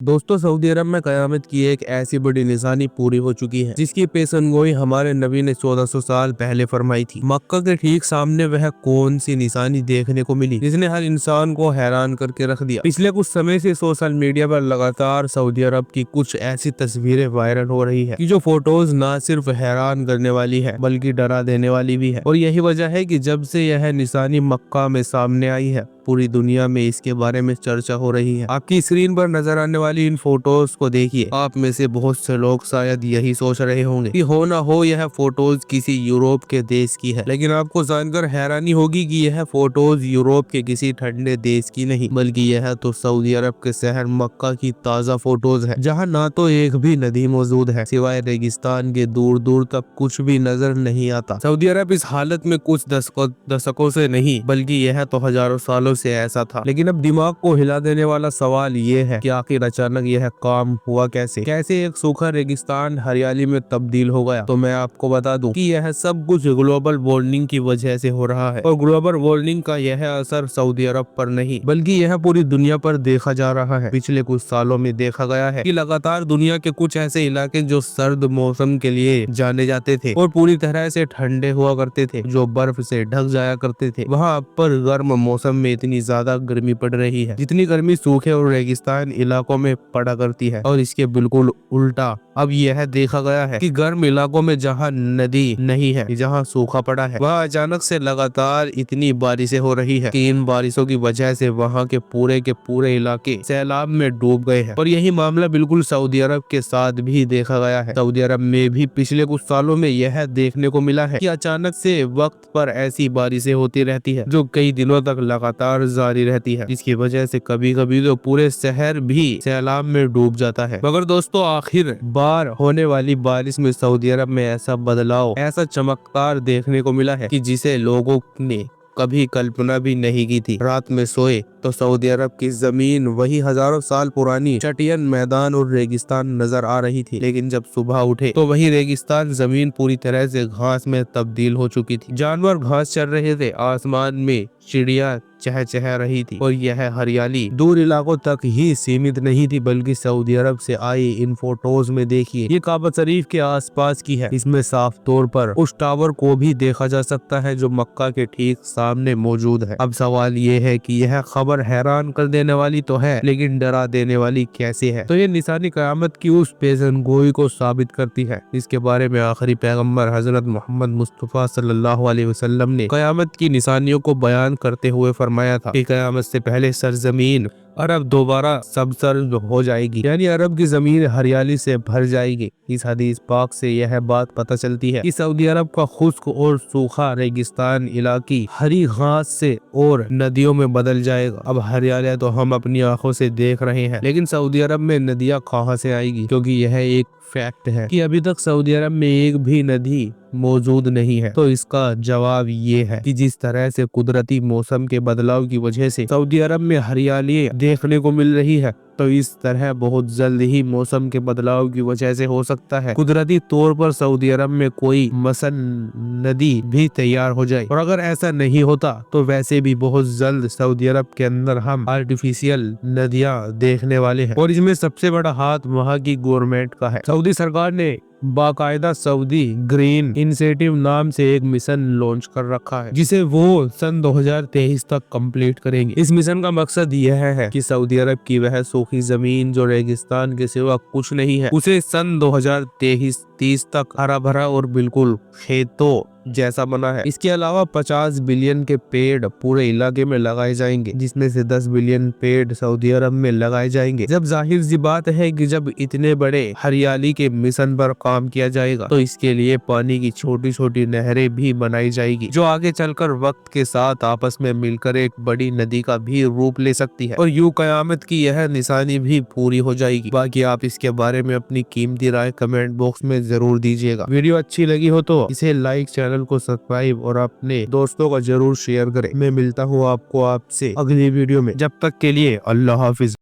दोस्तों, सऊदी अरब में कयामत की एक ऐसी बड़ी निशानी पूरी हो चुकी है जिसकी पेशनगोई हमारे नबी ने 1400 साल पहले फरमाई थी। मक्का के ठीक सामने वह कौन सी निशानी देखने को मिली जिसने हर इंसान को हैरान करके रख दिया। पिछले कुछ समय से सोशल मीडिया पर लगातार सऊदी अरब की कुछ ऐसी तस्वीरें वायरल हो रही है कि जो फोटोज न सिर्फ हैरान करने वाली है बल्कि डरा देने वाली भी है। और यही वजह है कि जब से यह निशानी मक्का में सामने आई है पूरी दुनिया में इसके बारे में चर्चा हो रही है। आपकी स्क्रीन पर नजर आने वाली इन फोटोज को देखिए। आप में से बहुत से लोग शायद यही सोच रहे होंगे कि हो ना हो यह फोटोज किसी यूरोप के देश की है, लेकिन आपको जानकर हैरानी होगी कि यह फोटोज यूरोप के किसी ठंडे देश की नहीं बल्कि यह तो सऊदी अरब के शहर मक्का की ताजा फोटोज है, जहाँ ना तो एक भी नदी मौजूद है, सिवाय रेगिस्तान के दूर दूर तक कुछ भी नजर नहीं आता। सऊदी अरब इस हालत में कुछ दशकों से नहीं बल्कि यह तो हजारों सालों से ऐसा था। लेकिन अब दिमाग को हिला देने वाला सवाल ये है कि आखिर अचानक यह काम हुआ कैसे एक सूखा रेगिस्तान हरियाली में तब्दील हो गया। तो मैं आपको बता दूं कि यह सब कुछ ग्लोबल वार्मिंग की वजह से हो रहा है, और ग्लोबल वार्मिंग का यह असर सऊदी अरब पर नहीं बल्कि यह पूरी दुनिया पर देखा जा रहा है। पिछले कुछ सालों में देखा गया है कि लगातार दुनिया के कुछ ऐसे इलाके जो सर्द मौसम के लिए जाने जाते थे और पूरी तरह से ठंडे हुआ करते थे, जो बर्फ से ढक जाया करते थे, वहाँ पर गर्म मौसम में इतनी ज्यादा गर्मी पड़ रही है जितनी गर्मी सूखे और रेगिस्तान इलाकों में पड़ा करती है। और इसके बिल्कुल उल्टा अब यह देखा गया है कि गर्म इलाकों में जहां नदी नहीं है, जहां सूखा पड़ा है, वहां अचानक से लगातार इतनी बारिशें हो रही है कि इन बारिशों की वजह से वहां के पूरे इलाके सैलाब में डूब गए हैं। और यही मामला बिल्कुल सऊदी अरब के साथ भी देखा गया है। सऊदी अरब में भी पिछले कुछ सालों में यह देखने को मिला है कि अचानक से वक्त पर ऐसी बारिशें होती रहती है जो कई दिनों तक लगातार जारी रहती है, जिसकी वजह से कभी कभी तो पूरे शहर भी सैलाब में डूब जाता है। मगर दोस्तों, आखिर बार होने वाली बारिश में सऊदी अरब में ऐसा बदलाव, ऐसा चमत्कार देखने को मिला है कि जिसे लोगों ने कभी कल्पना भी नहीं की थी। रात में सोए तो सऊदी अरब की जमीन वही हजारों साल पुरानी चटियन मैदान और रेगिस्तान नजर आ रही थी, लेकिन जब सुबह उठे तो वही रेगिस्तान जमीन पूरी तरह से घास में तब्दील हो चुकी थी। जानवर घास चर रहे थे, आसमान में चिड़िया चह रही थी, और यह हरियाली दूर इलाकों तक ही सीमित नहीं थी बल्कि सऊदी अरब से आई इन फोटोज में देखिए ये काबा शरीफ के आसपास की है। इसमें साफ तौर पर उस टावर को भी देखा जा सकता है जो मक्का के ठीक सामने मौजूद है। अब सवाल ये है कि यह खबर हैरान कर देने वाली तो है, लेकिन डरा देने वाली कैसे है? तो ये निशानी कयामत की उस पेशनगोई को साबित करती है। इसके बारे में आखिरी पैगंबर हजरत मोहम्मद मुस्तफा सल्लल्लाहु अलैहि वसल्लम ने कयामत की निशानियों को बयान करते हुए फरमाया था कि कयामत से पहले सरजमीन अरब दोबारा सबसर्द हो जाएगी, यानी अरब की जमीन हरियाली से भर जाएगी। इस हदीस पाक से यह बात पता चलती है कि सऊदी अरब का खुश्क और सूखा रेगिस्तान इलाकी हरी घास से और नदियों में बदल जाएगा। अब हरियाली तो हम अपनी आंखों से देख रहे हैं, लेकिन सऊदी अरब में नदियां कहां से आएगी? क्योंकि यह एक फैक्ट है कि अभी तक सऊदी अरब में एक भी नदी मौजूद नहीं है। तो इसका जवाब ये है कि जिस तरह से कुदरती मौसम के बदलाव की वजह से सऊदी अरब में हरियाली देखने को मिल रही है, तो इस तरह बहुत जल्द ही मौसम के बदलाव की वजह से हो सकता है कुदरती तौर पर सऊदी अरब में कोई मसन नदी भी तैयार हो जाए। और अगर ऐसा नहीं होता तो वैसे भी बहुत जल्द सऊदी अरब के अंदर हम आर्टिफिशियल नदियां देखने वाले हैं, और इसमें सबसे बड़ा हाथ वहाँ की गवर्नमेंट का है। सऊदी सरकार ने बाकायदा सऊदी ग्रीन इनिशिएटिव नाम से एक मिशन लॉन्च कर रखा है, जिसे वो सन 2023 तक कंप्लीट करेंगे। इस मिशन का मकसद यह है कि सऊदी अरब की वह सूखी जमीन जो रेगिस्तान के सिवा कुछ नहीं है, उसे सन 2023-30 तक हरा भरा और बिल्कुल खेतों जैसा बना है। इसके अलावा 50 बिलियन के पेड़ पूरे इलाके में लगाए जाएंगे, जिसमें से 10 बिलियन पेड़ सऊदी अरब में लगाए जाएंगे। जब जाहिर सी बात है कि जब इतने बड़े हरियाली के मिशन पर काम किया जाएगा तो इसके लिए पानी की छोटी छोटी नहरें भी बनाई जाएगी, जो आगे चलकर वक्त के साथ आपस में मिलकर एक बड़ी नदी का भी रूप ले सकती है, और यूं कयामत की यह निशानी भी पूरी हो जाएगी। बाकी आप इसके बारे में अपनी कीमती राय कमेंट बॉक्स में जरूर दीजिएगा। वीडियो अच्छी लगी हो तो इसे लाइक, चैनल को सब्सक्राइब और अपने दोस्तों का जरूर शेयर करें। मैं मिलता हूँ आपको आपसे अगली वीडियो में। जब तक के लिए अल्लाह हाफिज।